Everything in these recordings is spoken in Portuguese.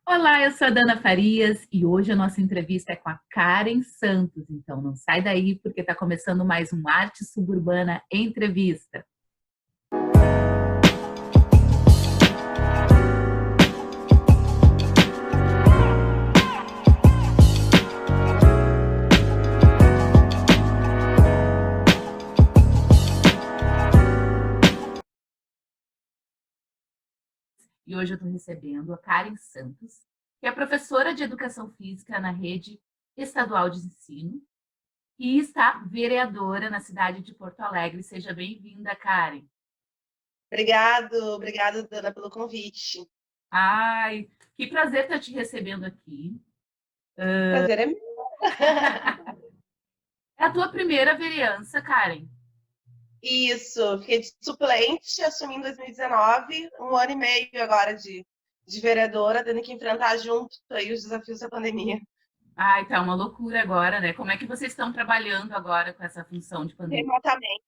Olá, eu sou a Dana Farias e hoje a nossa entrevista é com a Karen Santos. Então não sai daí porque está começando mais um Arte Suburbana Entrevista. E hoje eu estou recebendo a Karen Santos, que é professora de Educação Física na Rede Estadual de Ensino e está vereadora na cidade de Porto Alegre. Seja bem-vinda, Karen. Obrigado, Dana, pelo convite. Ai, que prazer estar te recebendo aqui. Prazer é meu. É a tua primeira vereança, Karen. Isso, fiquei de suplente, assumi em 2019, um ano e meio agora de vereadora, tendo que enfrentar junto aí os desafios da pandemia. Ai, tá uma loucura agora, né? Como é que vocês estão trabalhando agora com essa função de pandemia? Remotamente,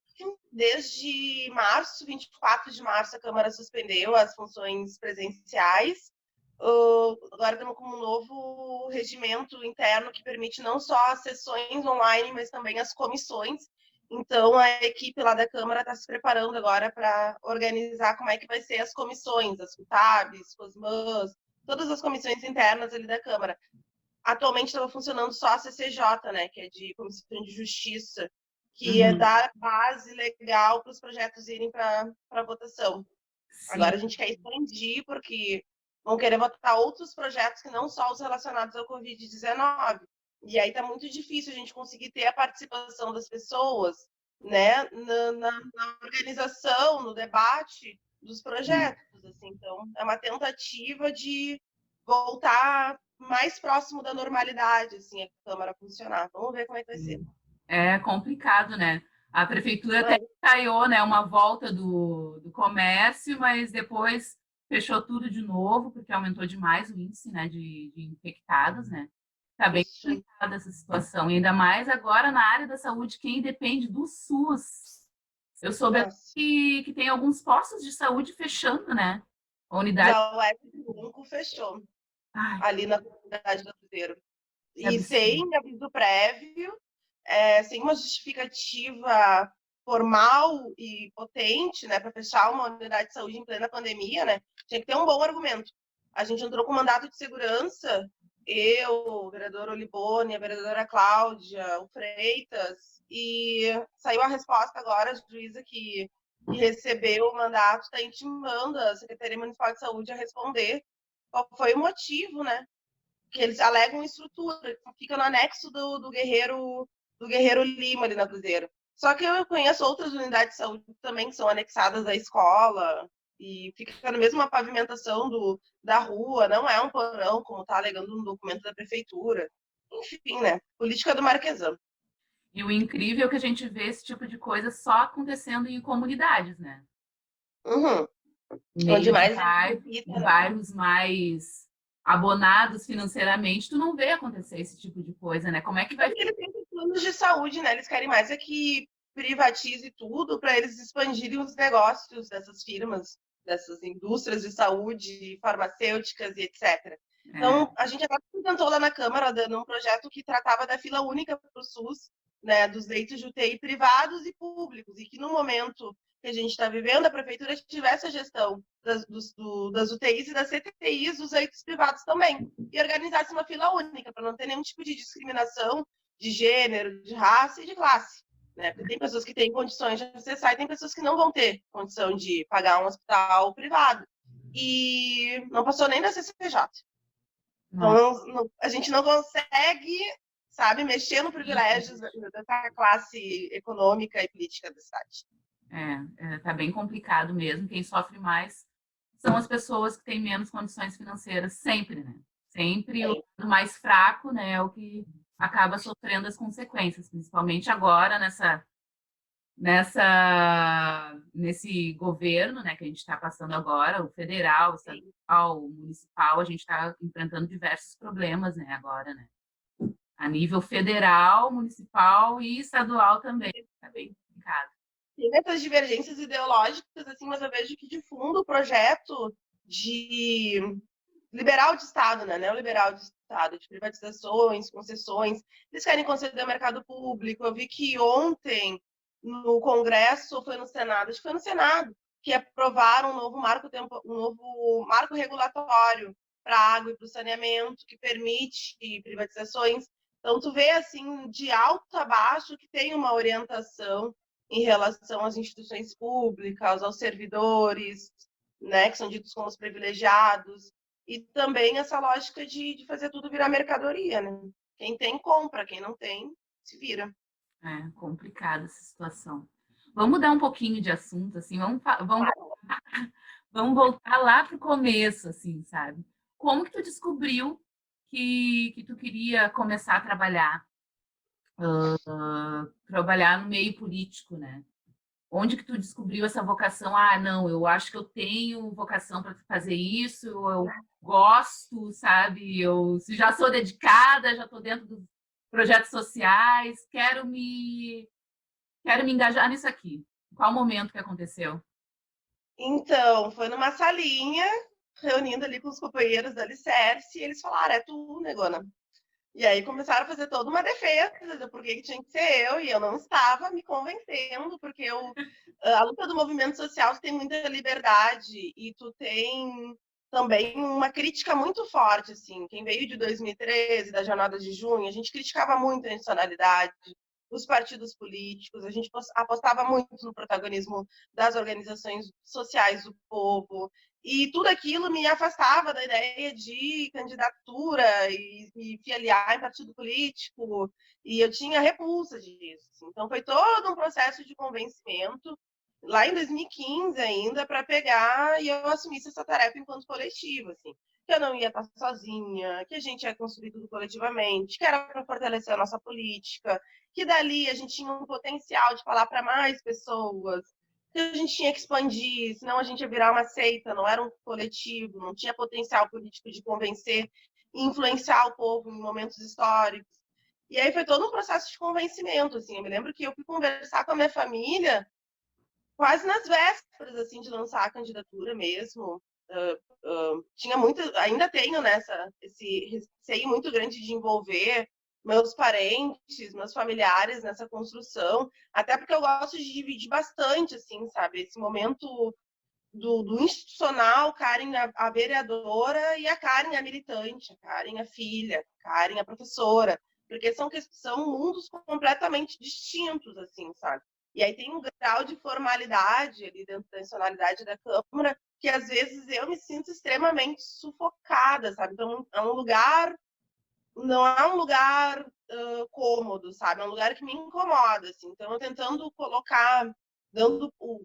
desde março, 24 de março, a Câmara suspendeu as funções presenciais. Agora estamos com um novo regimento interno que permite não só as sessões online, mas também as comissões. Então, a equipe lá da Câmara está se preparando agora para organizar como é que vai ser as comissões, as CUTABs, COSMAs, todas as comissões internas ali da Câmara. Atualmente estava funcionando só a CCJ, né, que é de Comissão de Justiça, que é Uhum. dar base legal para os projetos irem para votação. Sim, Agora a gente quer expandir, porque vão querer votar outros projetos que não só os relacionados ao Covid-19. E aí está muito difícil a gente conseguir ter a participação das pessoas, né, na organização, no debate dos sim. projetos. Assim. Então, é uma tentativa de voltar mais próximo da normalidade, assim, a Câmara funcionar. Vamos ver como é que vai ser. É complicado, né? A prefeitura até É, ensaiou, né, uma volta do comércio, mas depois fechou tudo de novo, porque aumentou demais o índice, né, de infectados, né? Tá bem isso. complicada essa situação, e ainda mais agora na área da saúde, quem depende do SUS. Eu soube até Nossa. que tem alguns postos de saúde fechando, né? A unidade. Já o F5 fechou Ai, ali na comunidade do Cruzeiro. que E sem absurdo. aviso prévio, sem uma justificativa formal e potente, né, para fechar uma unidade de saúde em plena pandemia, né, tinha que ter um bom argumento. A gente entrou com mandato de segurança, eu, o vereador Olibone, a vereadora Cláudia, o Freitas, e saiu a resposta agora, a juíza que recebeu o mandato está intimando a Secretaria Municipal de Saúde a responder qual foi o motivo, né, que eles alegam estrutura, que fica no anexo do Guerreiro Lima ali na Cruzeiro. Só que eu conheço outras unidades de saúde também que são anexadas à escola e fica na mesma pavimentação da rua, não é um porão, como está alegando no documento da prefeitura. Enfim, né? Política do Marquesão. E o incrível é que a gente vê esse tipo de coisa só acontecendo em comunidades, né? Uhum. Onde Meio de mais bairro, necessita, em né? bairros mais abonados financeiramente, tu não vê acontecer esse tipo de coisa, né? Como é que vai. Porque eles têm planos de saúde, né? Eles querem mais é que privatize tudo para eles expandirem os negócios dessas firmas, dessas indústrias de saúde, farmacêuticas e etc. É, Então, a gente até apresentou lá na Câmara, dando um projeto que tratava da fila única para o SUS, né, dos leitos de UTI privados e públicos, e que no momento que a gente está vivendo, a prefeitura tivesse a gestão das UTIs e das CTIs dos leitos privados também, e organizasse uma fila única, para não ter nenhum tipo de discriminação de gênero, de raça e de classe. Né? Porque tem pessoas que têm condições de acessar e tem pessoas que não vão ter condição de pagar um hospital privado. E não passou nem da CCJ. não, Então, a gente não consegue, sabe, mexer no privilégios dessa classe econômica e política da cidade. tá bem complicado mesmo. Quem sofre mais são as pessoas que têm menos condições financeiras, sempre, né? Sempre o Sim, lado mais fraco, né, é o que acaba sofrendo as consequências, principalmente agora nesse governo, né, que a gente está passando agora, o federal, o sim. estadual, o municipal, a gente está enfrentando diversos problemas, né, agora, né, a nível federal, municipal e estadual também, está bem complicado. Tem essas divergências ideológicas, assim, mas eu vejo que de fundo o projeto de liberal de Estado, né? Neoliberal de Estado, de privatizações, concessões. Eles querem conceder ao mercado público. Eu vi que ontem, no Congresso, ou foi no Senado, acho que foi no Senado, que aprovaram um novo marco regulatório para a água e para o saneamento, que permite privatizações. Então, tu vê, assim, de alto a baixo, que tem uma orientação em relação às instituições públicas, aos servidores, né, que são ditos como os privilegiados, e também essa lógica de fazer tudo virar mercadoria, né? Quem tem, compra, quem não tem, se vira. É complicada essa situação. Vamos mudar um pouquinho de assunto, assim, vamos voltar lá para o começo, assim, sabe? Como que tu descobriu que tu queria começar a trabalhar no meio político, né? Onde que tu descobriu essa vocação? Ah, não, eu acho que eu tenho vocação para fazer isso, eu gosto, sabe? Eu já sou dedicada, já estou dentro dos projetos sociais, quero me engajar nisso aqui. Qual momento que aconteceu? Então, foi numa salinha, reunindo ali com os companheiros da Alicerce, e eles falaram, é tu, negona. E aí começaram a fazer toda uma defesa do porquê que tinha que ser eu, e eu não estava me convencendo, porque a luta do movimento social tem muita liberdade, e tu tem também uma crítica muito forte, assim. Quem veio de 2013, da Jornada de Junho, a gente criticava muito a institucionalidade, os partidos políticos, a gente apostava muito no protagonismo das organizações sociais do povo, e tudo aquilo me afastava da ideia de candidatura e filiar em partido político, e eu tinha repulsa disso. Então, foi todo um processo de convencimento, lá em 2015 ainda, para pegar e eu assumisse essa tarefa enquanto coletiva, assim. Que eu não ia estar sozinha, que a gente ia construir tudo coletivamente, que era para fortalecer a nossa política, que dali a gente tinha um potencial de falar para mais pessoas, que a gente tinha que expandir, senão a gente ia virar uma seita, não era um coletivo, não tinha potencial político de convencer e influenciar o povo em momentos históricos. E aí foi todo um processo de convencimento, assim. Eu me lembro que eu fui conversar com a minha família quase nas vésperas, assim, de lançar a candidatura mesmo. Tinha muito, ainda tenho esse receio muito grande de envolver meus parentes, meus familiares nessa construção, até porque eu gosto de dividir bastante, assim, sabe, esse momento do institucional, Karen a vereadora e a Karen a militante, a Karen a filha, a Karen a professora, porque são mundos completamente distintos, assim, sabe? E aí tem um grau de formalidade ali dentro da institucionalidade da Câmara que às vezes eu me sinto extremamente sufocada, sabe? Então é um lugar, não é um lugar cômodo, sabe? É um lugar que me incomoda, assim. Então eu tentando colocar, dando o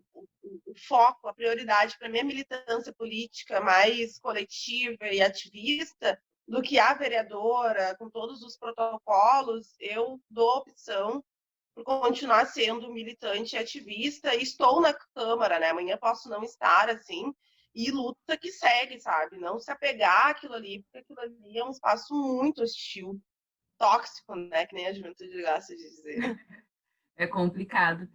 foco, a prioridade para minha militância política mais coletiva e ativista do que a vereadora, com todos os protocolos, eu dou opção por continuar sendo militante e ativista, e estou na Câmara, né? Amanhã posso não estar, assim, e luta que segue, sabe? Não se apegar àquilo ali, porque aquilo ali é um espaço muito hostil, tóxico, né? Que nem a juventude gosta de dizer. É complicado.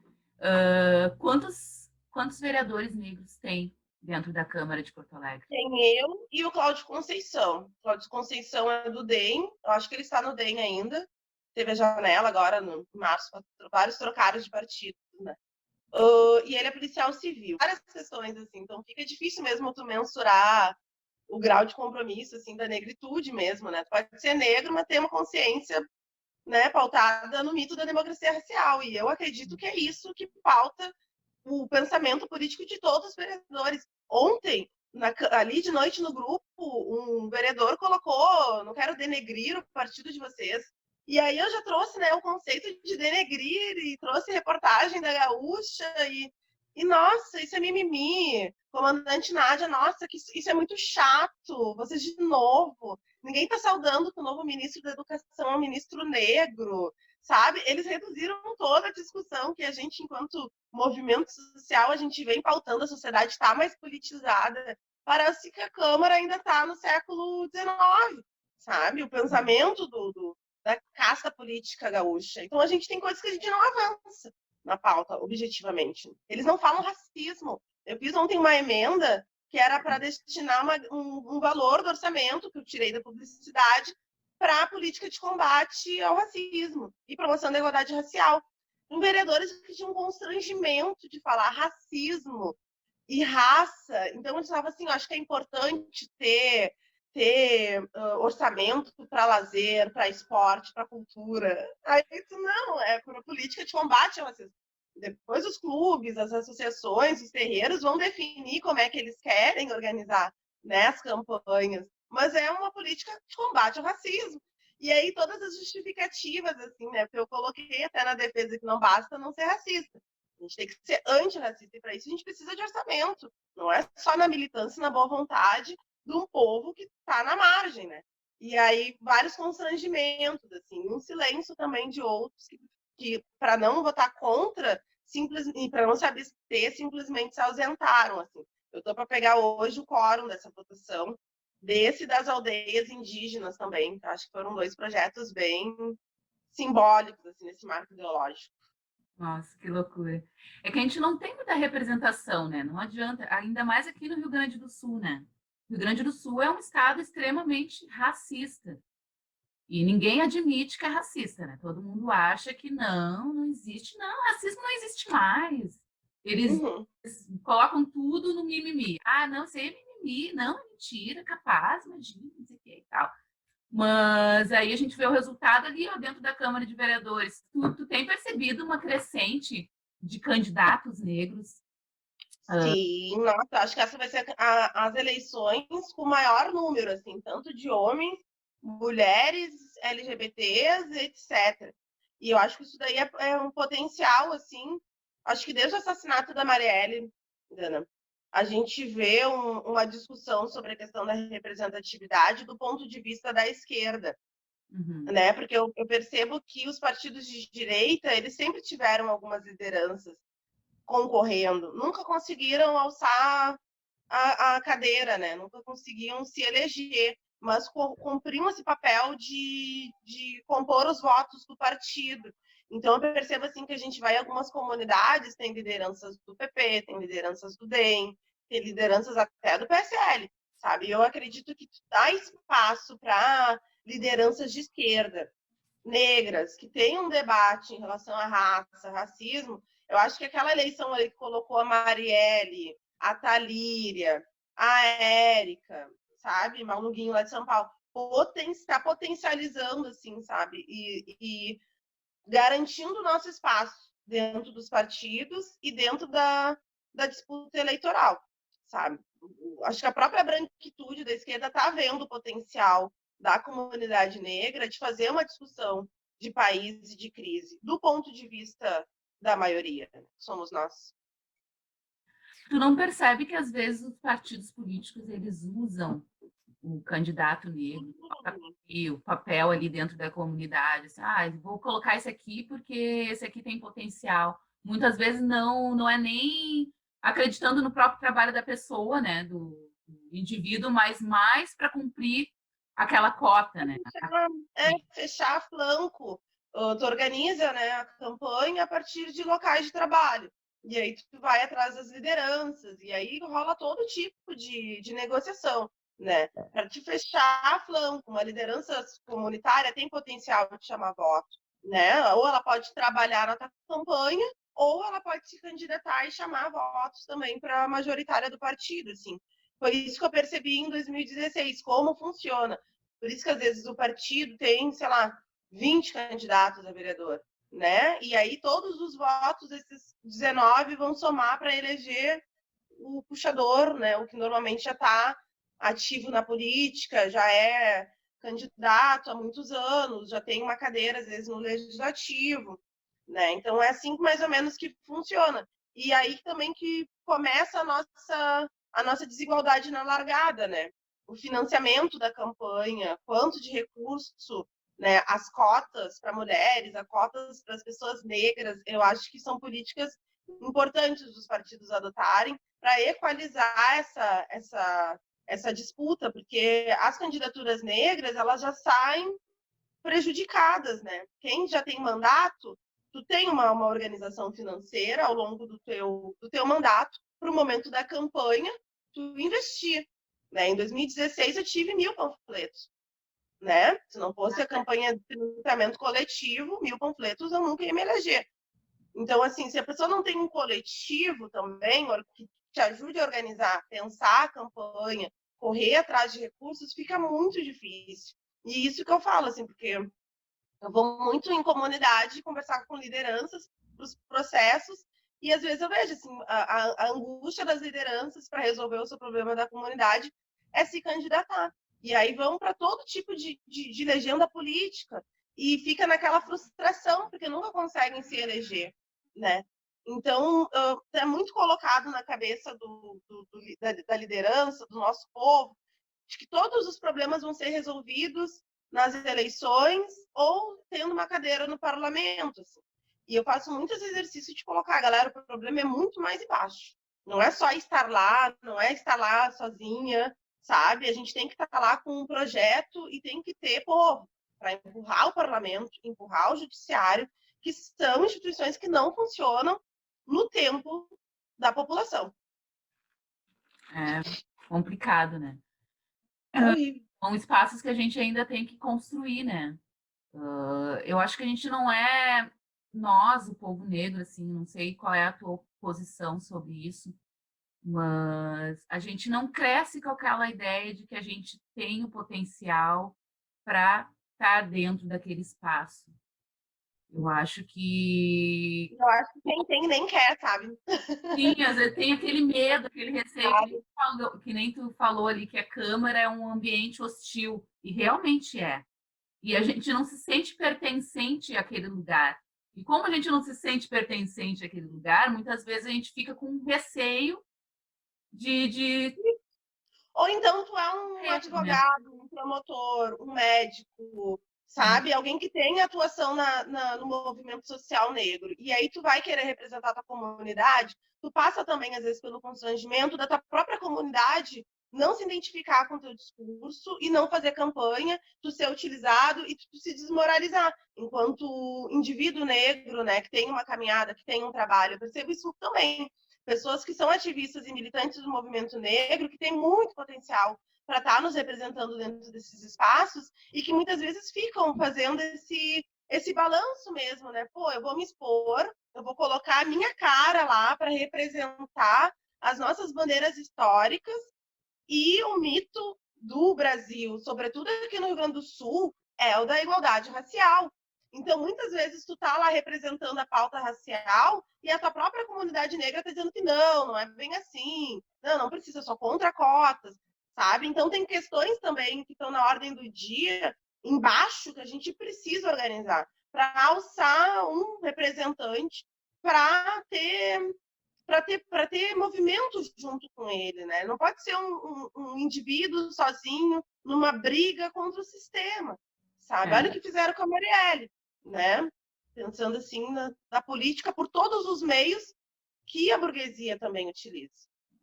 Quantos vereadores negros tem dentro da Câmara de Porto Alegre? Tem eu e o Cláudio Conceição. O Cláudio Conceição é do DEM, eu acho que ele está no DEM ainda. Teve a janela agora, no março, vários trocaram de partido, né? E ele é policial civil. Várias questões, assim, então fica difícil mesmo tu mensurar o grau de compromisso, assim, da negritude mesmo, né? Tu pode ser negro, mas ter uma consciência, né, pautada no mito da democracia racial. E eu acredito que é isso que pauta o pensamento político de todos os vereadores. Ontem, ali de noite no grupo, um vereador colocou, não quero denegrir o partido de vocês. E aí eu já trouxe, né, o conceito de denegrir e trouxe reportagem da Gaúcha e nossa, isso é mimimi. Comandante Nádia, nossa, que isso é muito chato. Vocês de novo. Ninguém está saudando que o novo ministro da Educação é um ministro negro, sabe? Eles reduziram toda a discussão que a gente, enquanto movimento social, a gente vem pautando, a sociedade está mais politizada. Parece que a Câmara ainda está no século XIX, sabe? O pensamento da casta política gaúcha. Então a gente tem coisas que a gente não avança na pauta, objetivamente. Eles não falam racismo. Eu fiz ontem uma emenda que era para destinar um valor do orçamento, que eu tirei da publicidade, para a política de combate ao racismo e promoção da igualdade racial. Vereadores que tinham um constrangimento de falar racismo e raça. Então, eu estava assim, eu acho que é importante ter orçamento para lazer, para esporte, para cultura. Aí isso não, é para política de combate ao racismo. Depois os clubes, as associações, os terreiros vão definir como é que eles querem organizar, né, as campanhas. Mas é uma política de combate ao racismo. E aí todas as justificativas, assim, né? Porque eu coloquei até na defesa que não basta não ser racista. A gente tem que ser antirracista e para isso a gente precisa de orçamento. Não é só na militância e na boa vontade de um povo que está na margem, né? E aí vários constrangimentos, assim, um silêncio também de outros que para não votar contra, e para não se abster, simplesmente se ausentaram, assim. Eu estou para pegar hoje o quórum dessa votação, desse das aldeias indígenas também. Acho que foram 2 projetos bem simbólicos, assim, nesse marco ideológico. Nossa, que loucura. É que a gente não tem muita representação, né? Não adianta, ainda mais aqui no Rio Grande do Sul, né? O Rio Grande do Sul é um estado extremamente racista. E ninguém admite que é racista, né? Todo mundo acha que não existe. Não, racismo não existe mais. Eles, Uhum. eles colocam tudo no mimimi. Ah, não, isso aí é mimimi. Não, é mentira, capaz, imagina, não sei o que e tal. Mas aí a gente vê o resultado ali, ó, dentro da Câmara de Vereadores. Tu tem percebido uma crescente de candidatos negros? Sim, nossa, acho que essa vai ser as eleições com maior número, assim, tanto de homens, mulheres, LGBTs, etc. E eu acho que isso daí é um potencial, assim, acho que desde o assassinato da Marielle, Dana, a gente vê uma discussão sobre a questão da representatividade do ponto de vista da esquerda, Uhum. né? Porque eu percebo que os partidos de direita, eles sempre tiveram algumas lideranças concorrendo, nunca conseguiram alçar a cadeira, né? Nunca conseguiam se eleger, mas cumpriam esse papel de compor os votos do partido. Então eu percebo assim que a gente vai em algumas comunidades, tem lideranças do PP, tem lideranças do DEM, tem lideranças até do PSL, sabe? Eu acredito que dá espaço para lideranças de esquerda, negras, que tem um debate em relação à raça, racismo. Eu acho que aquela eleição ali que colocou a Marielle, a Talíria, a Érica, sabe? Maluguinho lá de São Paulo, está potencializando, assim, sabe? E garantindo o nosso espaço dentro dos partidos e dentro da disputa eleitoral, sabe? Acho que a própria branquitude da esquerda está vendo o potencial da comunidade negra de fazer uma discussão de país e de crise, do ponto de vista da maioria, somos nós. Tu não percebe que às vezes os partidos políticos eles usam o candidato negro, o papel ali dentro da comunidade, assim, vou colocar esse aqui porque esse aqui tem potencial. Muitas vezes não é nem acreditando no próprio trabalho da pessoa, né, do indivíduo, mas mais para cumprir aquela cota, né? Fechar flanco. Tu organiza, né, a campanha a partir de locais de trabalho. E aí tu vai atrás das lideranças, e aí rola todo tipo de negociação, né? Para te fechar flanco, uma liderança comunitária tem potencial de chamar voto, né? Ou ela pode trabalhar na tua campanha, ou ela pode se candidatar e chamar votos também para a majoritária do partido, assim. Foi isso que eu percebi em 2016, como funciona. Por isso que às vezes o partido tem, sei lá, 20 candidatos a vereador, né? E aí todos os votos desses 19 vão somar para eleger o puxador, né? O que normalmente já está ativo na política, já é candidato há muitos anos, já tem uma cadeira às vezes no legislativo, né? Então é assim mais ou menos que funciona. E aí também que começa a nossa desigualdade na largada, né? O financiamento da campanha, quanto de recurso, né? As cotas para mulheres, as cotas para as pessoas negras, eu acho que são políticas importantes dos partidos adotarem para equalizar essa disputa, porque as candidaturas negras elas já saem prejudicadas, né? Quem já tem mandato, tu tem uma organização financeira ao longo do teu mandato para o momento da campanha tu investir. Né? Em 2016 eu tive 1.000 panfletos. Né? Se não fosse a campanha de financiamento coletivo, 1.000 panfletos eu nunca ia me eleger. Então, assim, se a pessoa não tem um coletivo também, que te ajude a organizar, pensar a campanha, correr atrás de recursos, fica muito difícil. E isso que eu falo, assim, porque eu vou muito em comunidade conversar com lideranças dos processos e às vezes eu vejo assim, a angústia das lideranças para resolver o seu problema da comunidade é se candidatar. E aí vão para todo tipo de legenda política e fica naquela frustração, porque nunca conseguem se eleger, né? Então, é muito colocado na cabeça da liderança, do nosso povo, de que todos os problemas vão ser resolvidos nas eleições ou tendo uma cadeira no parlamento. Assim. E eu faço muitos exercícios de colocar, galera, o problema é muito mais embaixo. Não é só estar lá, não é estar lá sozinha, sabe? A gente tem que estar lá com um projeto e tem que ter povo para empurrar o parlamento, empurrar o judiciário, que são instituições que não funcionam no tempo da população. É complicado, né? É horrível. São espaços que a gente ainda tem que construir, né? Eu acho que a gente não é nós, o povo negro, assim, não sei qual é a tua posição sobre isso, mas a gente não cresce com aquela ideia de que a gente tem o potencial para estar dentro daquele espaço. Eu acho que Eu acho que quem tem nem quer, sabe? sim, às vezes tem aquele medo, aquele receio que nem tu falou ali, que a Câmara é um ambiente hostil, e realmente é. E a gente não se sente pertencente àquele lugar. E como a gente não se sente pertencente àquele lugar, muitas vezes a gente fica com receio de Ou então tu é um medo, né? advogado, um promotor, um médico, Sim, sabe? Alguém que tem atuação no movimento social negro. E aí tu vai querer representar a tua comunidade, tu passa também, às vezes, pelo constrangimento da tua própria comunidade não se identificar com o teu discurso e não fazer campanha, tu ser utilizado e tu se desmoralizar. Enquanto indivíduo negro, né, que tem uma caminhada, que tem um trabalho, eu percebo isso também. Pessoas que são ativistas e militantes do movimento negro, que têm muito potencial para estar nos representando dentro desses espaços e que muitas vezes ficam fazendo esse balanço mesmo, né? Pô, eu vou me expor, eu vou colocar a minha cara lá para representar as nossas bandeiras históricas e o mito do Brasil, sobretudo aqui no Rio Grande do Sul, é o da igualdade racial. Então, muitas vezes, tu tá lá representando a pauta racial e a tua própria comunidade negra tá dizendo que não é bem assim, não precisa, só contra cotas, sabe? Então, tem questões também que estão na ordem do dia, embaixo, que a gente precisa organizar para alçar um representante para ter movimento junto com ele, né? Não pode ser um indivíduo sozinho numa briga contra o sistema, sabe? Olha o é, que fizeram com a Marielle, né? Pensando assim na política por todos os meios que a burguesia também utiliza.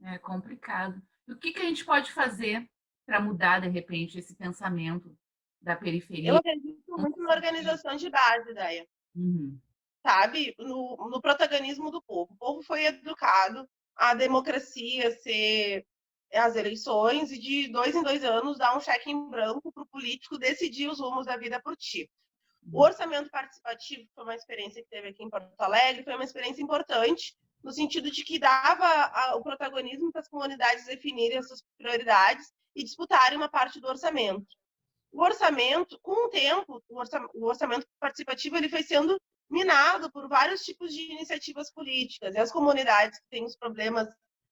é complicado. E o que a gente pode fazer para mudar, de repente, esse pensamento da Eu periferia? acredito Não muito se na sentir. organização de base, Daia, Uhum. sabe? No protagonismo do povo. O povo foi educado à democracia ser as eleições e de 2 em 2 anos dar um cheque em branco para o político decidir os rumos da vida por ti. O orçamento participativo foi uma experiência que teve aqui em Porto Alegre, foi uma experiência importante, no sentido de que dava o protagonismo para as comunidades definirem as suas prioridades e disputarem uma parte do orçamento. O orçamento, com o tempo, o orçamento participativo ele foi sendo minado por vários tipos de iniciativas políticas. E as comunidades que têm os problemas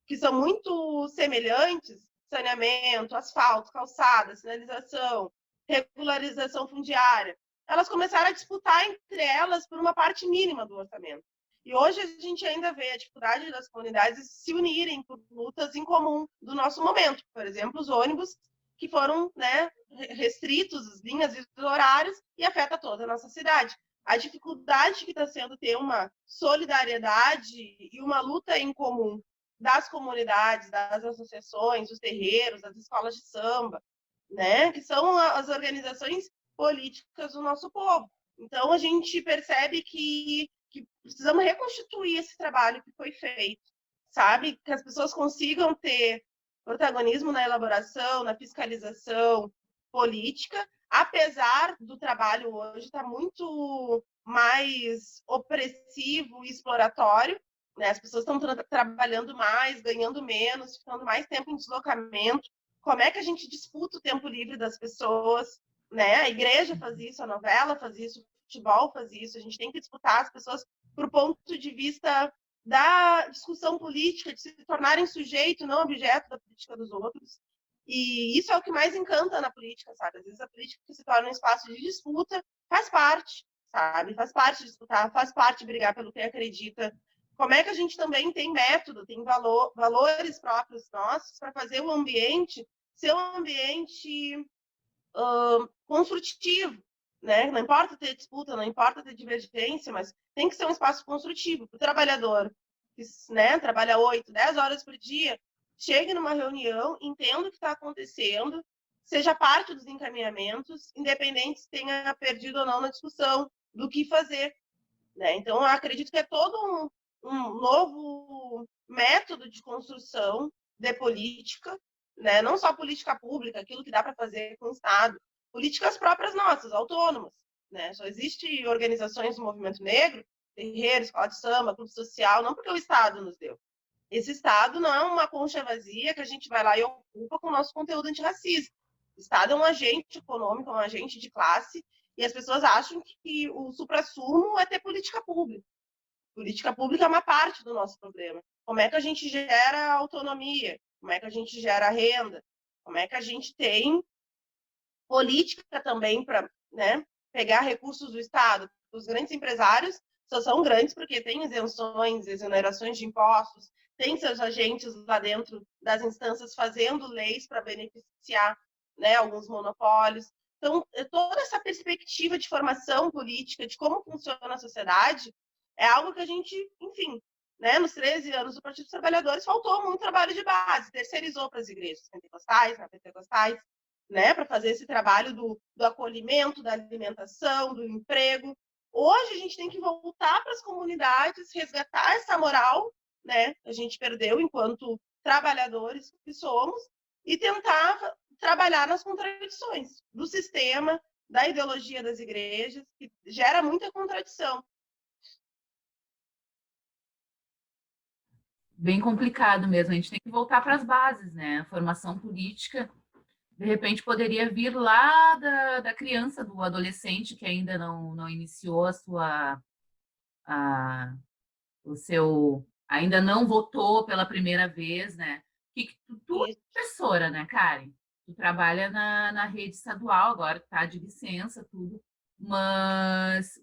que são muito semelhantes, saneamento, asfalto, calçada, sinalização, regularização fundiária, elas começaram a disputar entre elas por uma parte mínima do orçamento. E hoje a gente ainda vê a dificuldade das comunidades se unirem por lutas em comum do nosso momento. Por exemplo, os ônibus que foram, né, restritos, as linhas e os horários, e afeta toda a nossa cidade. A dificuldade que está sendo ter uma solidariedade e uma luta em comum das comunidades, das associações, dos terreiros, das escolas de samba, né, que são as organizações políticas do nosso povo. Então, a gente percebe que precisamos reconstituir esse trabalho que foi feito, sabe? Que as pessoas consigam ter protagonismo na elaboração, na fiscalização política, apesar do trabalho hoje estar muito mais opressivo e exploratório, né? As pessoas estão trabalhando mais, ganhando menos, ficando mais tempo em deslocamento. Como é que a gente disputa o tempo livre das pessoas? Né? A igreja faz isso, a novela faz isso, o futebol faz isso. A gente tem que disputar as pessoas por ponto de vista da discussão política, de se tornarem sujeito, não objeto da política dos outros. E isso é o que mais encanta na política, sabe? Às vezes a política se torna um espaço de disputa, faz parte, sabe? Faz parte de disputar, faz parte de brigar pelo que acredita. Como é que a gente também tem método, tem valores próprios nossos para fazer o ambiente ser um ambiente construtivo, né? Não importa ter disputa, não importa ter divergência, mas tem que ser um espaço construtivo para o trabalhador que, né, trabalha 8, 10 horas por dia, chegue numa reunião, entenda o que está acontecendo, seja parte dos encaminhamentos, independente se tenha perdido ou não na discussão do que fazer. Né? Então, eu acredito que é todo um novo método de construção de política, né? Não só política pública, aquilo que dá para fazer com o Estado, políticas próprias nossas, autônomas. Né? Só existe organizações do movimento negro, terreiro, escola de samba, clube social, não porque o Estado nos deu. Esse Estado não é uma concha vazia que a gente vai lá e ocupa com o nosso conteúdo antirracista. O Estado é um agente econômico, é um agente de classe, e as pessoas acham que o suprassumo é ter política pública. Política pública é uma parte do nosso problema. Como é que a gente gera autonomia? Como é que a gente gera renda? Como é que a gente tem política também para, né, pegar recursos do Estado? Os grandes empresários só são grandes porque têm isenções, exonerações de impostos, tem seus agentes lá dentro das instâncias fazendo leis para beneficiar, né, alguns monopólios. Então, toda essa perspectiva de formação política, de como funciona a sociedade, é algo que a gente, enfim, né, nos 13 anos do Partido dos Trabalhadores, faltou muito trabalho de base, terceirizou para as igrejas pentecostais, pentecostais, né, para fazer esse trabalho do acolhimento, da alimentação, do emprego. Hoje a gente tem que voltar para as comunidades, resgatar essa moral, né, que a gente perdeu enquanto trabalhadores que somos, e tentar trabalhar nas contradições do sistema, da ideologia das igrejas, que gera muita contradição. Bem complicado mesmo. A gente tem que voltar para as bases, né? A formação política, de repente, poderia vir lá da criança, do adolescente que ainda não iniciou a, o seu, ainda não votou pela primeira vez, né? Que tu é professora, né, Karen? Tu trabalha na rede estadual, agora tá de licença, tudo. Mas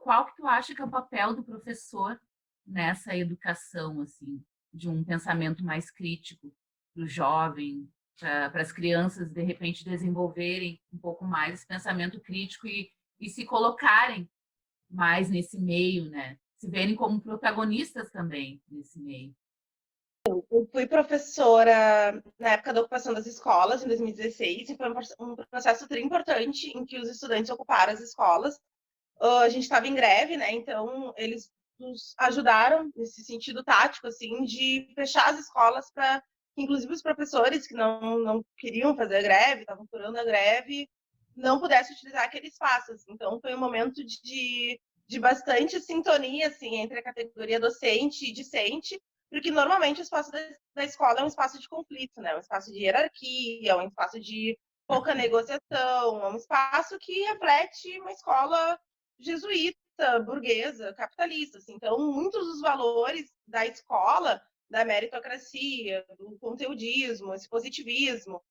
qual que tu acha que é o papel do professor nessa educação, assim, de um pensamento mais crítico para o jovem, para as crianças, de repente, desenvolverem um pouco mais esse pensamento crítico e se colocarem mais nesse meio, né? Se verem como protagonistas também nesse meio. Eu fui professora na época da ocupação das escolas, em 2016, e foi um processo muito importante em que os estudantes ocuparam as escolas. A gente estava em greve, né? Então eles nos ajudaram nesse sentido tático, assim, de fechar as escolas para que, inclusive, os professores que não queriam fazer a greve, estavam furando a greve, não pudessem utilizar aquele espaço. Assim. Então foi um momento de bastante sintonia, assim, entre a categoria docente e discente, porque normalmente o espaço da escola é um espaço de conflito, né? Um espaço de hierarquia, um espaço de pouca negociação, é um espaço que reflete uma escola jesuíta, burguesa, capitalista. Assim. Então, muitos dos valores da escola, da meritocracia, do conteudismo, esse positivismo,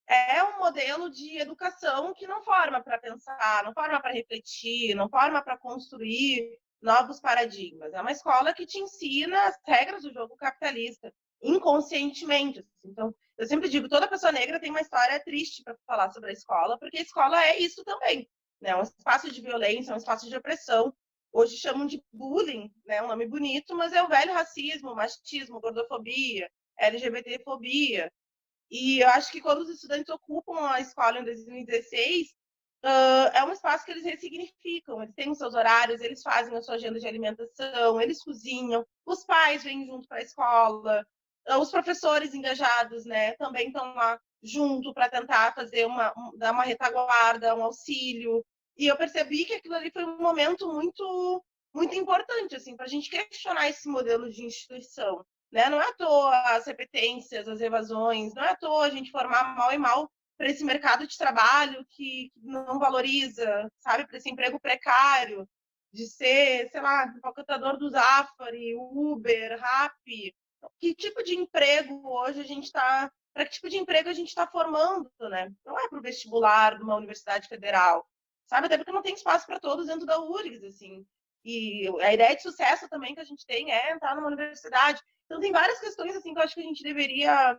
é um modelo de educação que não forma para pensar, não forma para refletir, não forma para construir novos paradigmas. É uma escola que te ensina as regras do jogo capitalista, inconscientemente. Então, eu sempre digo, toda pessoa negra tem uma história triste para falar sobre a escola, porque a escola é isso também. Né? É um espaço de violência, é um espaço de opressão. Hoje chamam de bullying, né? Um nome bonito, mas é o velho racismo, machismo, gordofobia, LGBTfobia. E eu acho que quando os estudantes ocupam a escola em 2016, é um espaço que eles ressignificam. Eles têm os seus horários, eles fazem a sua agenda de alimentação, eles cozinham, os pais vêm junto para a escola, os professores engajados, né, também estão lá junto para tentar dar uma retaguarda, um auxílio. E eu percebi que aquilo ali foi um momento muito importante, assim, para a gente questionar esse modelo de instituição, né? Não é à toa as repetências, as evasões, não é à toa a gente formar mal e mal para esse mercado de trabalho que não valoriza, sabe, para esse emprego precário, de ser, sei lá, empacotador do Zafari, Uber, Rappi. Que tipo de emprego hoje a gente está, para que tipo de emprego a gente está formando, né? Não é para o vestibular de uma universidade federal, sabe? Até porque não tem espaço para todos dentro da URGS, assim. E a ideia de sucesso também que a gente tem é entrar numa universidade. Então tem várias questões assim que eu acho que a gente deveria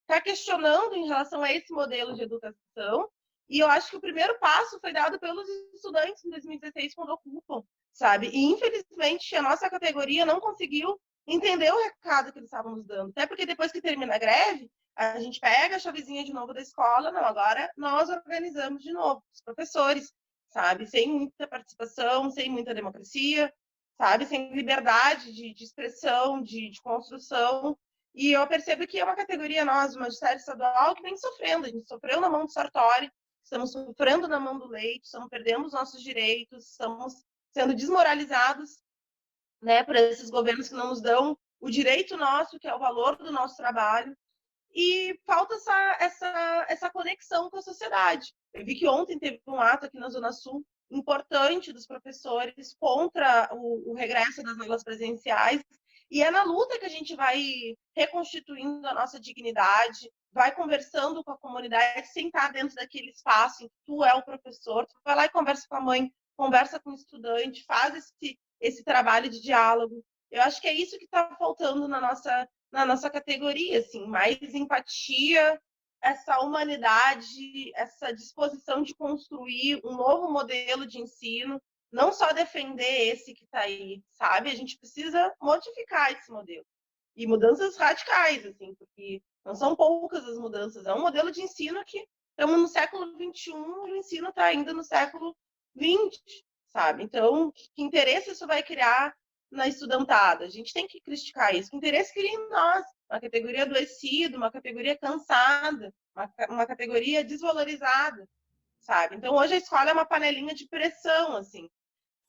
estar questionando em relação a esse modelo de educação. E eu acho que o primeiro passo foi dado pelos estudantes em 2016 quando ocupam, sabe? E infelizmente a nossa categoria não conseguiu entender o recado que eles estavam nos dando. Até porque depois que termina a greve, a gente pega a chavezinha de novo da escola, não, agora nós organizamos de novo, os professores, sabe? Sem muita participação, sem muita democracia, sabe? Sem liberdade de expressão, de construção. E eu percebo que é uma categoria, nós, do magistério estadual, que vem sofrendo. A gente sofreu na mão do Sartori, estamos sofrendo na mão do Leite, estamos perdendo os nossos direitos, estamos sendo desmoralizados, né, por esses governos que não nos dão o direito nosso, que é o valor do nosso trabalho. E falta essa conexão com a sociedade. Eu vi que ontem teve um ato aqui na Zona Sul importante dos professores contra o regresso das aulas presenciais, e é na luta que a gente vai reconstituindo a nossa dignidade, vai conversando com a comunidade, sem estar dentro daquele espaço em que tu é o professor, tu vai lá e conversa com a mãe, conversa com o estudante, faz esse trabalho de diálogo. Eu acho que é isso que está faltando na nossa categoria, assim, mais empatia, essa humanidade, essa disposição de construir um novo modelo de ensino, não só defender esse que está aí, sabe? A gente precisa modificar esse modelo. E mudanças radicais, assim, porque não são poucas as mudanças. É um modelo de ensino que estamos no século XXI e o ensino está ainda no século XX, sabe? Então, que interesse isso vai criar na estudantada? A gente tem que criticar isso. Que interesse cria em nós? Uma categoria adoecida, uma categoria cansada, uma categoria desvalorizada, sabe? Então, hoje a escola é uma panelinha de pressão, assim.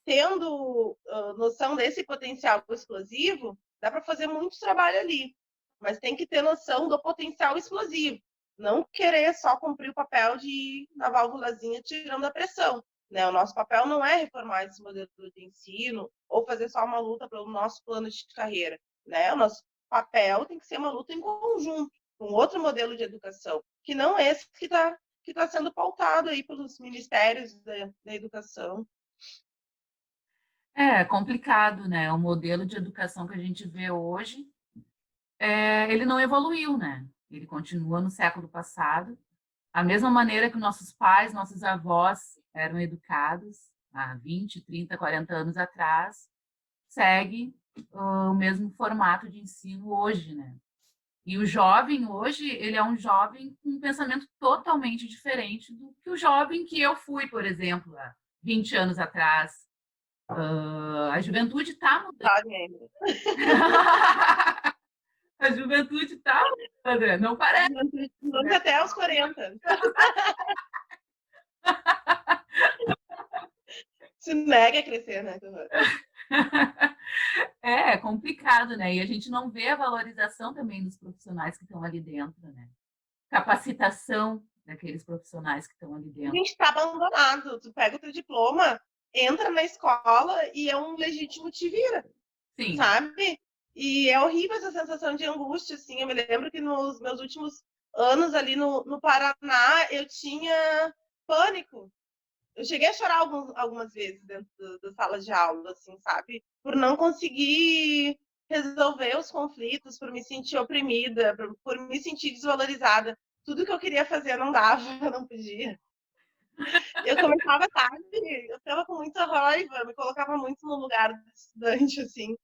Tendo noção desse potencial explosivo, dá para fazer muito trabalho ali. Mas tem que ter noção do potencial explosivo. Não querer só cumprir o papel de ir na válvulazinha tirando a pressão. Né? O nosso papel não é reformar esse modelo de ensino ou fazer só uma luta pelo nosso plano de carreira. Né? O nosso papel tem que ser uma luta em conjunto com outro modelo de educação, que não esse que tá sendo pautado aí pelos ministérios da educação. É complicado, né? O modelo de educação que a gente vê hoje, ele não evoluiu, né? Ele continua no século passado, a mesma maneira que nossos pais, nossos avós eram educados há 20, 30, 40 anos atrás, segue o mesmo formato de ensino hoje, né? E o jovem hoje, ele é um jovem com um pensamento totalmente diferente do que o jovem que eu fui, por exemplo, há 20 anos atrás. A juventude está mudando. A juventude está mudando, André, não parece. Vamos até aos 40. Se nega a crescer, né? É complicado, né? E a gente não vê a valorização também dos profissionais que estão ali dentro, né? Capacitação daqueles profissionais que estão ali A dentro. gente está abandonado. Tu pega o teu diploma, entra na escola e é um legítimo te vira, Sim. sabe? E é horrível essa sensação de angústia, assim. Eu me lembro que nos meus últimos anos ali no Paraná, eu tinha pânico. Eu cheguei a chorar algumas vezes dentro da sala de aula, assim, sabe? Por não conseguir resolver os conflitos, por me sentir oprimida, por me sentir desvalorizada. Tudo que eu queria fazer não dava, eu não podia. Eu começava tarde, eu ficava com muita raiva, me colocava muito no lugar do estudante, assim.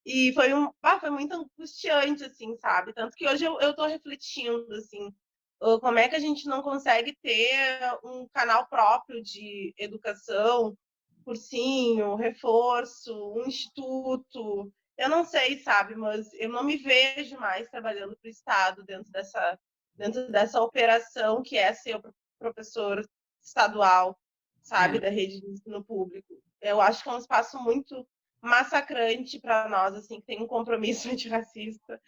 E foi muito angustiante, assim, sabe? Tanto que hoje eu tô refletindo, assim, como é que a gente não consegue ter um canal próprio de educação, cursinho, reforço, um instituto, eu não sei, sabe, mas eu não me vejo mais trabalhando para o Estado dentro dessa operação que é ser o professor estadual, sabe, É, da rede de ensino público. Eu acho que é um espaço muito massacrante para nós, assim, que tem um compromisso antirracista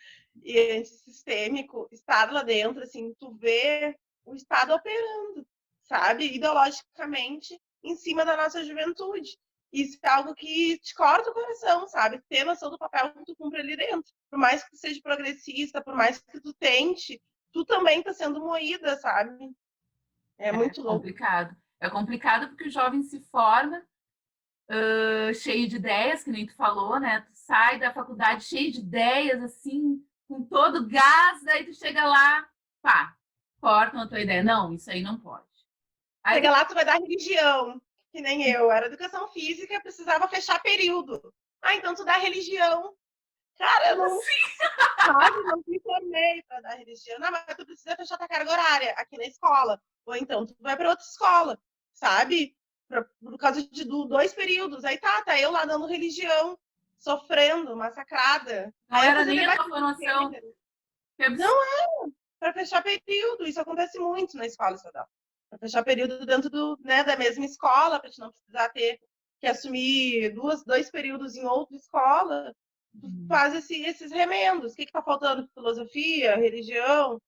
e antissistêmico, estar lá dentro, assim, tu vê o Estado operando, sabe, ideologicamente em cima da nossa juventude. Isso é algo que te corta o coração, sabe? Ter noção do papel que tu cumpre ali dentro. Por mais que tu seja progressista, por mais que tu tente, tu também tá sendo moída, sabe? É muito louco. complicado. É complicado porque o jovem se forma cheio de ideias, que nem tu falou, né? Tu sai da faculdade cheio de ideias, assim, com todo gás, daí tu chega lá, pá, cortam a tua ideia. Não, isso aí não pode. Aí tu... Chega lá, tu vai dar religião, que nem eu. Era educação física, precisava fechar período. Ah, então tu dá religião. Cara, eu não, sabe, não me formei para dar religião. Não, mas tu precisa fechar tua carga horária aqui na escola. Ou então tu vai para outra escola, sabe? Por causa de 2 períodos. Aí tá eu lá dando religião, sofrendo, massacrada. não Aí eu era fazia nem a debate tua de formação. gênero. Que absurdo. Não é para fechar período. Isso acontece muito na escola estadual. Para fechar período dentro da mesma escola, para gente não precisar ter que assumir 2 períodos em outra escola. Faz esses remendos. O que está faltando? Filosofia, religião,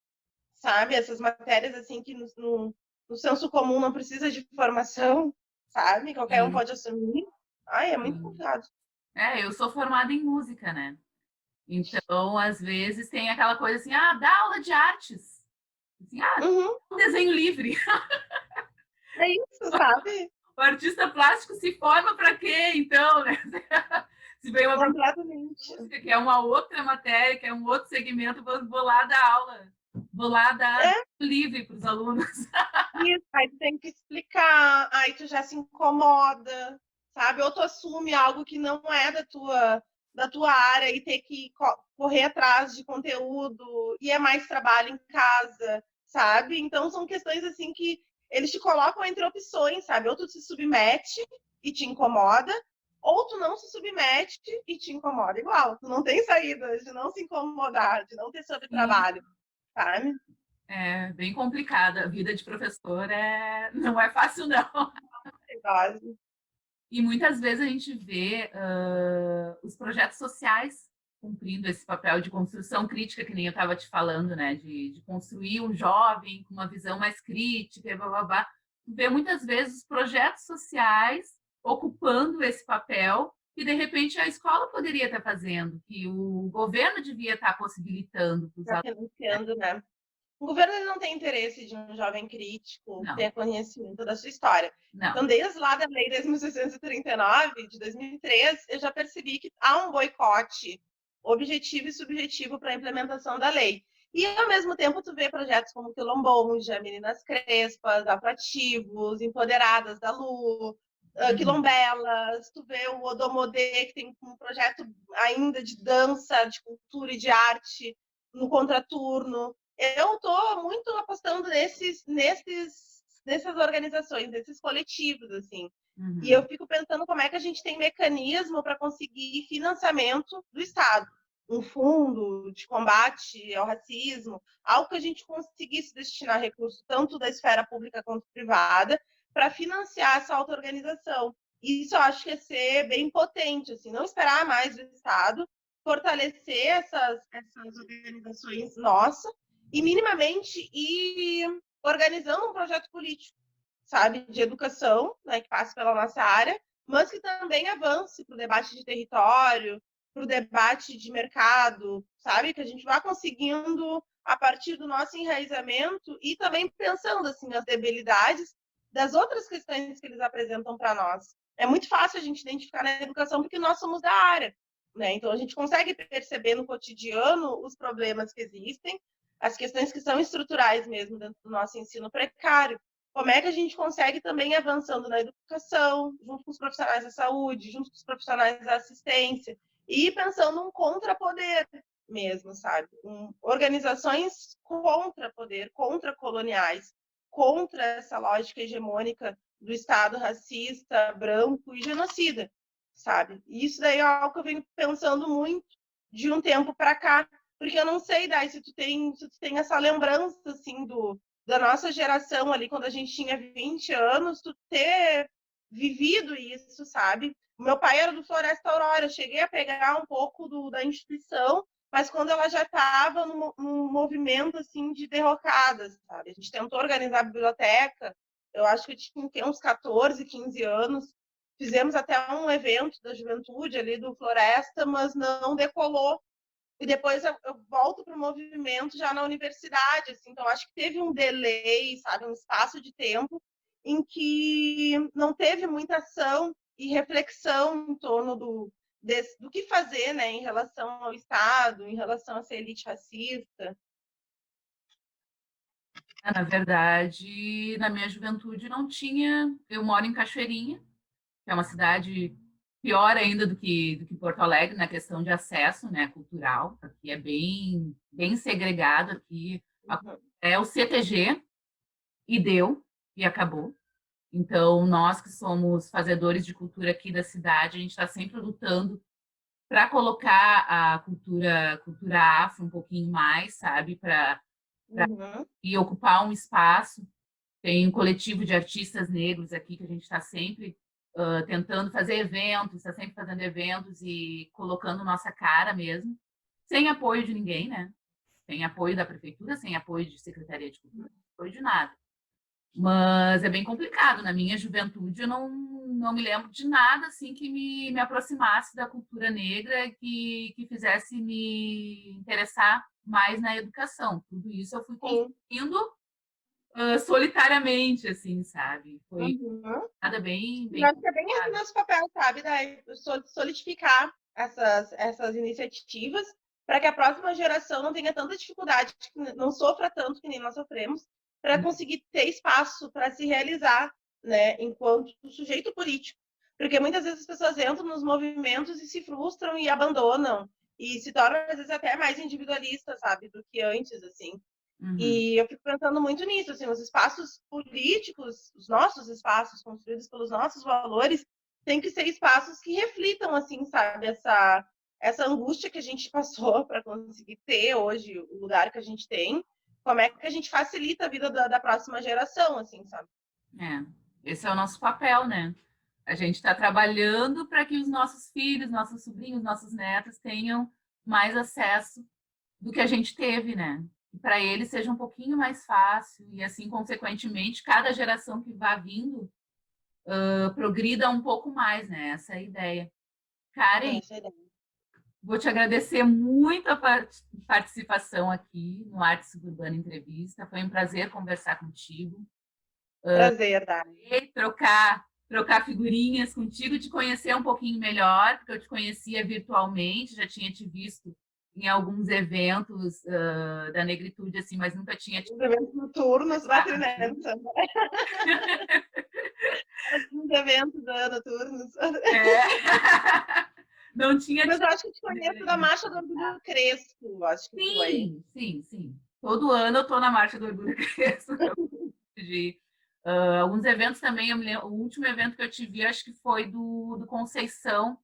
sabe? Essas matérias assim que no senso comum não precisa de formação, sabe? Qualquer um Sim, pode assumir. Ai, é muito sim. complicado. É, eu sou formada em música, né? Então, às vezes, tem aquela coisa assim, dá aula de artes. Assim, Uhum, um desenho livre. é isso, sabe? O artista plástico se forma para quê, então, né? Se vem uma Completamente. música, que é uma outra matéria, que é um outro segmento, vou lá dar aula, vou lá dar É livre para os alunos. isso. Aí tu tem que explicar, aí tu já se incomoda, sabe? Ou tu assume algo que não é da tua área e ter que correr atrás de conteúdo, e é mais trabalho em casa, sabe? Então são questões assim que eles te colocam entre opções, sabe? Ou tu se submete e te incomoda, ou tu não se submete e te incomoda igual. Tu não tem saída de não se incomodar, de não ter Sim, sobretrabalho, sabe? é bem complicada. A vida de professor não é fácil, não. Base. E muitas vezes a gente vê os projetos sociais cumprindo esse papel de construção crítica, que nem eu estava te falando, né? De construir um jovem com uma visão mais crítica, e blá, blá, blá. Vê muitas vezes os projetos sociais ocupando esse papel que, de repente, a escola poderia estar fazendo, que o governo devia estar possibilitando para os Já alunos. renunciando, né? O governo ele não tem interesse de um jovem crítico que Não, tenha conhecimento da sua história. não. Então, desde lá da Lei 10.639, de 2003, eu já percebi que há um boicote objetivo e subjetivo para a implementação da lei. E, ao mesmo tempo, tu vê projetos como Quilomboja, Meninas Crespas, Atrativos, Empoderadas da Lu, Uhum. Quilombelas, tu vê o Odomodê, que tem um projeto ainda de dança, de cultura e de arte no contraturno. Eu estou muito apostando nessas organizações, nesses coletivos, assim. E eu Uhum. fico pensando como é que a gente tem mecanismo para conseguir financiamento do Estado. Um fundo de combate ao racismo, algo que a gente conseguisse destinar recursos tanto da esfera pública quanto privada para financiar essa auto-organização. Isso eu acho que é ser bem potente, assim, não esperar mais do Estado, fortalecer essas organizações nossas e minimamente ir organizando um projeto político, sabe, de educação, né, que passe pela nossa área, mas que também avance para o debate de território, para o debate de mercado, sabe, que a gente vá conseguindo a partir do nosso enraizamento e também pensando assim nas debilidades das outras questões que eles apresentam para nós. É muito fácil a gente identificar na educação porque nós somos da área, né? Então a gente consegue perceber no cotidiano os problemas que existem, as questões que são estruturais mesmo dentro do nosso ensino precário. Como é que a gente consegue também avançando na educação, junto com os profissionais da saúde, junto com os profissionais da assistência, e pensando um contrapoder mesmo, sabe? Organizações contra poder, contra coloniais, contra essa lógica hegemônica do Estado racista, branco e genocida. sabe? E isso daí é algo que eu venho pensando muito de um tempo para cá, porque eu não sei, Dai, se tu tem essa lembrança, assim, da nossa geração ali, quando a gente tinha 20 anos, tu ter vivido isso, sabe? O meu pai era do Floresta Aurora, eu cheguei a pegar um pouco da instituição, mas quando ela já estava num movimento, assim, de derrocadas, sabe? A gente tentou organizar a biblioteca, eu acho que eu tinha uns 14, 15 anos, fizemos até um evento da juventude ali do Floresta, mas não decolou. E depois eu volto para o movimento já na universidade, assim, então acho que teve um delay, sabe, um espaço de tempo em que não teve muita ação e reflexão em torno do que fazer, né, em relação ao Estado, em relação a essa elite racista. Na verdade, na minha juventude não tinha. Eu moro em Cachoeirinha, que é uma cidade pior ainda do que Porto Alegre na questão de acesso, né, cultural. Aqui é bem segregado. Aqui Uhum. é o CTG e deu e acabou. Então, nós que somos fazedores de cultura aqui da cidade, a gente está sempre lutando para colocar a cultura afro um pouquinho mais, sabe, para Uhum. e ocupar um espaço. Tem um coletivo de artistas negros aqui que a gente está sempre tentando fazer eventos, está sempre fazendo eventos e colocando nossa cara mesmo, sem apoio de ninguém, né? Sem apoio da prefeitura, sem apoio de Secretaria de Cultura, sem apoio de nada. Mas é bem complicado. Na minha juventude, eu não me lembro de nada assim que me aproximasse da cultura negra, que fizesse me interessar mais na educação. Tudo isso eu fui Sim. construindo solitariamente, assim, sabe? Foi Uhum. nada bem, Eu bem acho que é bem esse complicado. nosso papel, sabe? Solidificar essas iniciativas para que a próxima geração não tenha tanta dificuldade, não sofra tanto que nem nós sofremos, para conseguir ter espaço para se realizar, né, enquanto sujeito político. Porque muitas vezes as pessoas entram nos movimentos e se frustram e abandonam, e se tornam, às vezes, até mais individualistas, sabe, do que antes, assim. Uhum. E eu fico pensando muito nisso, assim, os espaços políticos, os nossos espaços construídos pelos nossos valores, têm que ser espaços que reflitam, assim, sabe, essa angústia que a gente passou para conseguir ter hoje o lugar que a gente tem, como é que a gente facilita a vida da próxima geração, assim, sabe? É, esse é o nosso papel, né? A gente está trabalhando para que os nossos filhos, nossos sobrinhos, nossos netos tenham mais acesso do que a gente teve, né? E para eles seja um pouquinho mais fácil e assim, consequentemente, cada geração que vá vindo progrida um pouco mais, né? Essa é a ideia. Karen, Essa é a ideia. vou te agradecer muito a participação aqui no Arte Suburbana Entrevista. Foi um prazer conversar contigo. Prazer, Dani. E trocar figurinhas contigo, te conhecer um pouquinho melhor, porque eu te conhecia virtualmente, já tinha te visto em alguns eventos da negritude, assim, mas nunca tinha te Os eventos noturnos, conversado batrinando, mesmo. sabe? Os eventos noturnos. É. Não tinha Mas te eu acho que eu te maneira conheço da ainda de Marcha do conversar. Orgulho Crespo, acho que foi. Sim, sim, sim. Todo ano eu estou na Marcha do Orgulho Crespo, de alguns eventos também. Eu me lembro, o último evento que eu te vi, acho que foi do Conceição,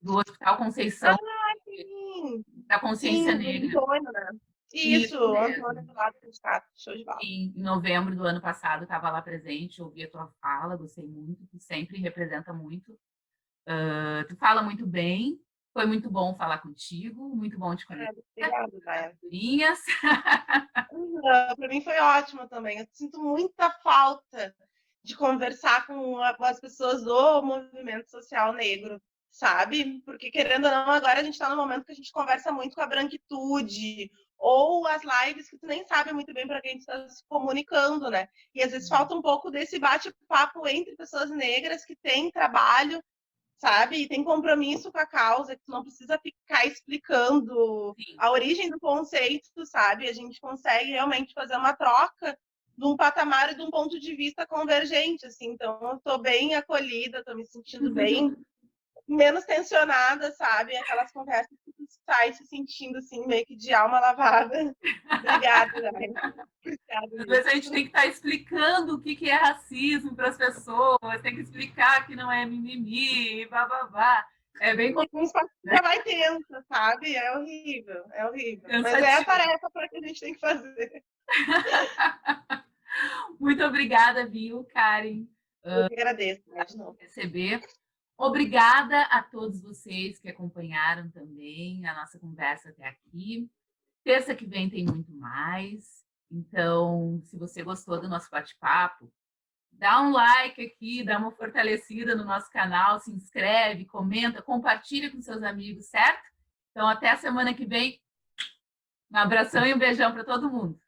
do Hospital Conceição, Ah, sim! da Consciência Sim, do Negra. Antônio, né? Isso, Isso Antônio mesmo. do lado do Estado, show de bola. Em novembro do ano passado, estava lá presente, ouvi a tua fala, gostei muito, tu sempre representa muito. Tu fala muito bem, foi muito bom falar contigo, muito bom te conhecer, Obrigada, as Daya. figurinhas. Para mim foi ótimo também. Eu sinto muita falta de conversar com as pessoas do movimento social negro, sabe? Porque, querendo ou não, agora a gente está no momento que a gente conversa muito com a branquitude, ou as lives que tu nem sabe muito bem para quem tu está se comunicando, né? E às vezes falta um pouco desse bate-papo entre pessoas negras que têm trabalho, sabe? E tem compromisso com a causa, que tu não precisa ficar explicando Sim, a origem do conceito, sabe? A gente consegue realmente fazer uma troca de um patamar e de um ponto de vista convergente, assim. Então, eu tô bem acolhida, tô me sentindo bem menos tensionada, sabe? Aquelas conversas que tu sai se sentindo assim, meio que de alma lavada. Obrigada, Jai. Obrigada Às vezes a gente mesmo. tem que estar explicando o que é racismo para as pessoas, tem que explicar que não é mimimi, bababá. É bem Um espaço que já vai tensa, sabe? É horrível, é horrível. Mas é a cansativo. tarefa para que a gente tem que fazer. Muito obrigada, viu, Karen, Eu que agradeço, né, de novo. por receber. Obrigada a todos vocês que acompanharam também a nossa conversa até aqui. Terça que vem tem muito mais. Então, se você gostou do nosso bate-papo, dá um like aqui, dá uma fortalecida no nosso canal, se inscreve, comenta, compartilha com seus amigos, certo? Então, até a semana que vem. Um abração e um beijão para todo mundo.